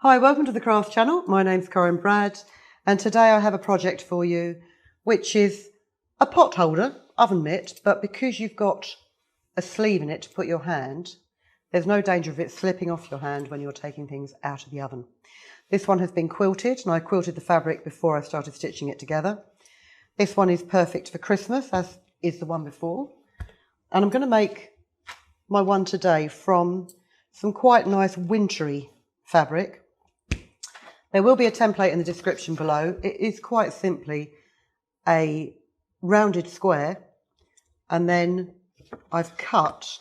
Hi, welcome to the Crafts channel. My name's Corinne Bradd, and today I have a project for you which is a pot holder, oven mitt, but because you've got a sleeve in it to put your hand, there's no danger of it slipping off your hand when you're taking things out of the oven. This one has been quilted, and I quilted the fabric before I started stitching it together. This one is perfect for Christmas, as is the one before. And I'm going to make my one today from some quite nice wintry fabric. There will be a template in the description below. It is quite simply a rounded square, and then I've cut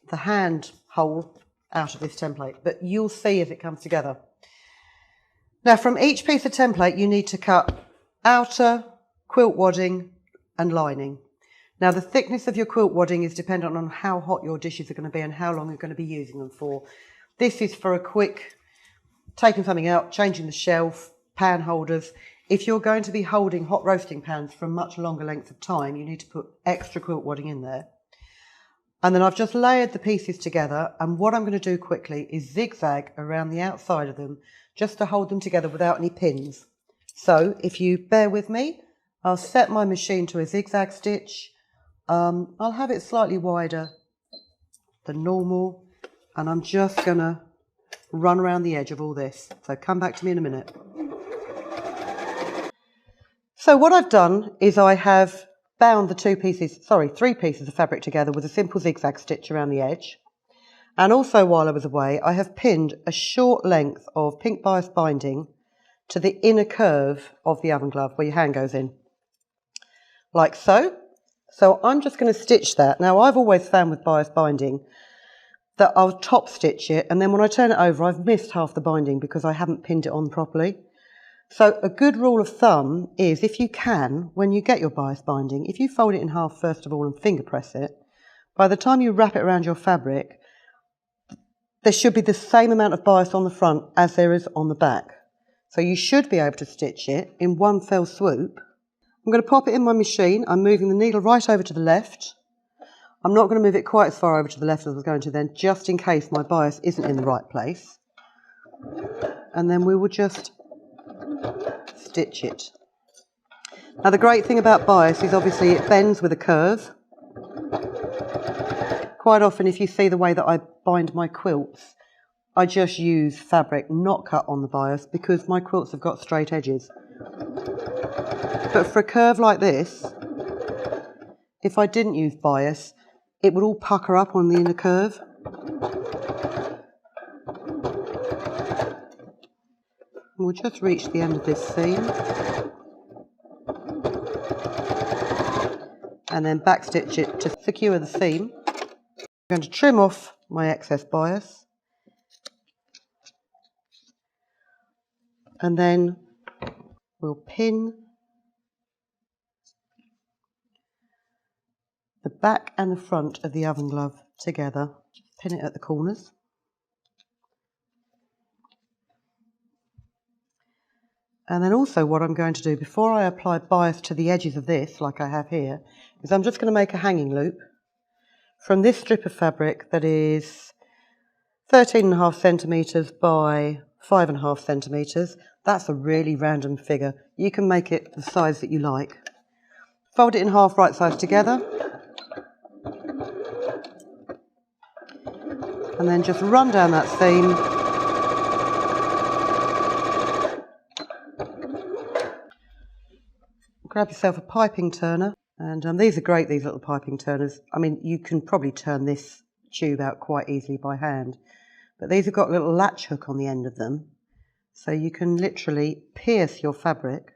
the hand hole out of this template, but you'll see if it comes together. Now, from each piece of template you need to cut outer, quilt wadding and lining. Now, the thickness of your quilt wadding is dependent on how hot your dishes are going to be and how long you're going to be using them for. This is for a quick taking something out, changing the shelf, pan holders. If you're going to be holding hot roasting pans for a much longer length of time, you need to put extra quilt wadding in there. And then I've just layered the pieces together, and what I'm going to do quickly is zigzag around the outside of them just to hold them together without any pins. So if you bear with me, I'll set my machine to a zigzag stitch. I'll have it slightly wider than normal, and I'm just going to run around the edge of all this. So come back to me in a minute. So what I've done is I have bound the three pieces of fabric together with a simple zigzag stitch around the edge. And also, while I was away, I have pinned a short length of pink bias binding to the inner curve of the oven glove where your hand goes in, like so. So I'm just going to stitch that. Now, I've always found with bias binding that I'll top stitch it, and then when I turn it over, I've missed half the binding because I haven't pinned it on properly. So a good rule of thumb is, if you can, when you get your bias binding, if you fold it in half first of all and finger press it, by the time you wrap it around your fabric, there should be the same amount of bias on the front as there is on the back. So you should be able to stitch it in one fell swoop. I'm going to pop it in my machine. I'm moving the needle right over to the left. I'm not going to move it quite as far over to the left as I was going to then, just in case my bias isn't in the right place. And then we will just stitch it. Now, the great thing about bias is obviously it bends with a curve. Quite often, if you see the way that I bind my quilts, I just use fabric not cut on the bias because my quilts have got straight edges. But for a curve like this, if I didn't use bias, it would all pucker up on the inner curve. And we'll just reach the end of this seam. And then backstitch it to secure the seam. I'm going to trim off my excess bias. And then we'll pin the back and the front of the oven glove together. Just pin it at the corners. And then also what I'm going to do before I apply bias to the edges of this, like I have here, is I'm just going to make a hanging loop from this strip of fabric that is 13.5 centimetres by 5.5 centimetres. That's a really random figure. You can make it the size that you like. Fold it in half right sides together. And then just run down that seam. Grab yourself a piping turner. And these are great, these little piping turners. I mean, you can probably turn this tube out quite easily by hand. But these have got a little latch hook on the end of them. So you can literally pierce your fabric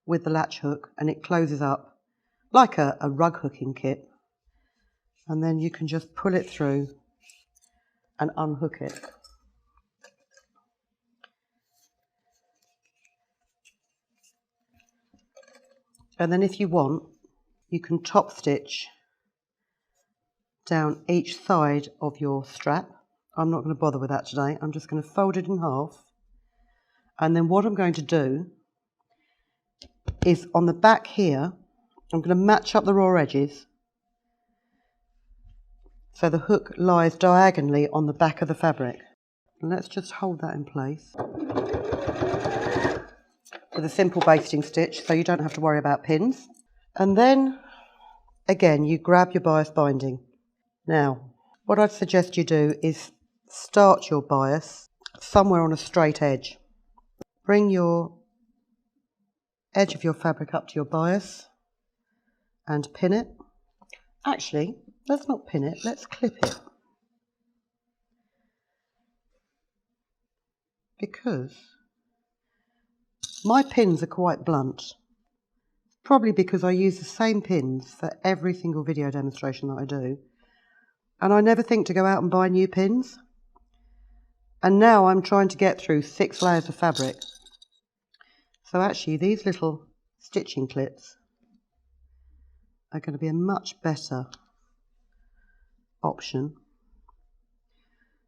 with the latch hook and it closes up like a rug hooking kit. And then you can just pull it through and unhook it. And then if you want, you can top stitch down each side of your strap. I'm not going to bother with that today. I'm just going to fold it in half. And then what I'm going to do is on the back here, I'm going to match up the raw edges so the hook lies diagonally on the back of the fabric. And let's just hold that in place with a simple basting stitch so you don't have to worry about pins. And then again you grab your bias binding. Now what I'd suggest you do is start your bias somewhere on a straight edge. Bring your edge of your fabric up to your bias and pin it. Actually, let's not pin it, let's clip it. Because my pins are quite blunt. Probably because I use the same pins for every single video demonstration that I do. And I never think to go out and buy new pins. And now I'm trying to get through 6 layers of fabric. So actually these little stitching clips are going to be a much better option.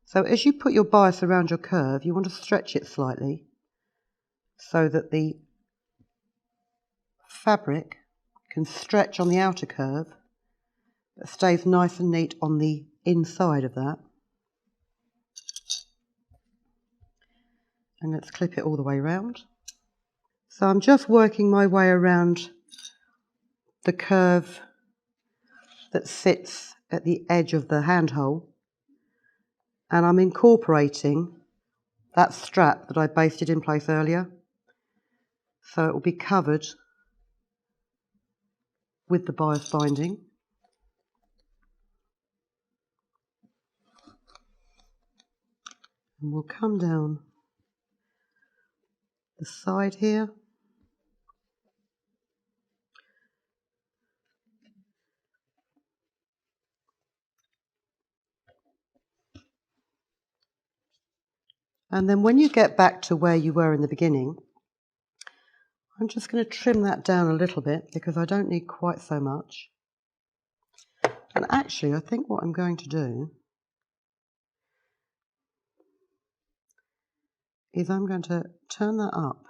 So as you put your bias around your curve, you want to stretch it slightly so that the fabric can stretch on the outer curve but stays nice and neat on the inside of that. And let's clip it all the way around. So I'm just working my way around the curve that sits at the edge of the handhole, and I'm incorporating that strap that I basted in place earlier, so it will be covered with the bias binding. And we'll come down the side here. And then when you get back to where you were in the beginning, I'm just going to trim that down a little bit because I don't need quite so much. And actually, I think what I'm going to do is I'm going to turn that up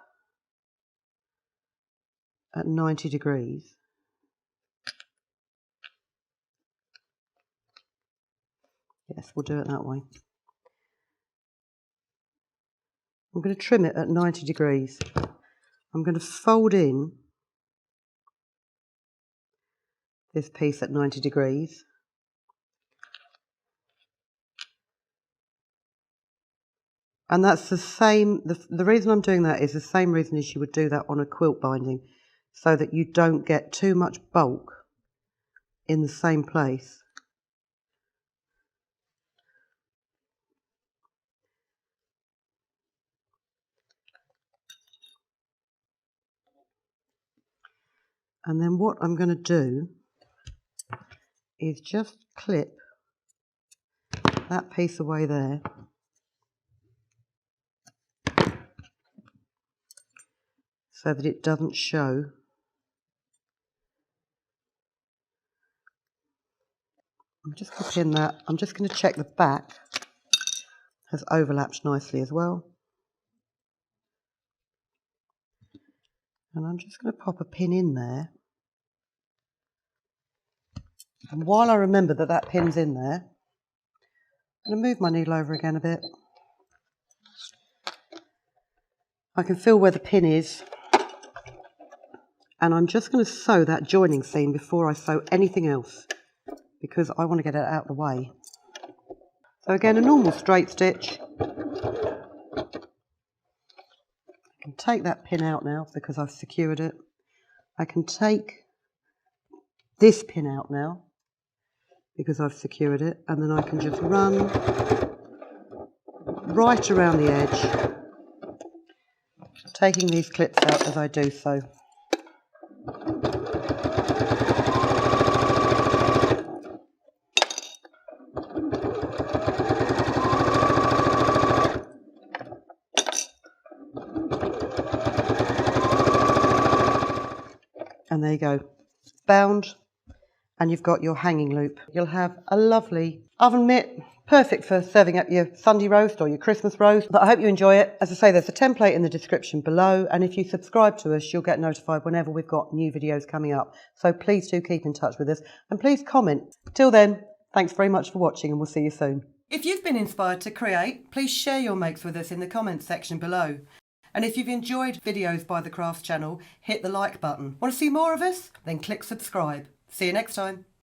at 90 degrees. Yes, we'll do it that way. I'm going to trim it at 90 degrees. I'm going to fold in this piece at 90 degrees. And that's the same, the reason I'm doing that is the same reason as you would do that on a quilt binding, so that you don't get too much bulk in the same place. And then what I'm going to do is just clip that piece away there. So that it doesn't show. I'm just going to pin that. I'm just going to check the back has overlapped nicely as well. And I'm just going to pop a pin in there. And while I remember that that pin's in there, I'm going to move my needle over again a bit. I can feel where the pin is. And I'm just going to sew that joining seam before I sew anything else, because I want to get it out of the way. So again, a normal straight stitch. I can take that pin out now because I've secured it. I can take this pin out now because I've secured it, and then I can just run right around the edge, taking these clips out as I do so. And there you go, bound, and you've got your hanging loop. You'll have a lovely oven mitt, perfect for serving up your Sunday roast or your Christmas roast. But I hope you enjoy it. As I say, there's a template in the description below, and if you subscribe to us, you'll get notified whenever we've got new videos coming up. So please do keep in touch with us, and please comment. Till then, thanks very much for watching, and we'll see you soon. If you've been inspired to create, please share your makes with us in the comments section below. And if you've enjoyed videos by the Crafts channel, hit the like button. Want to see more of us? Then click subscribe. See you next time.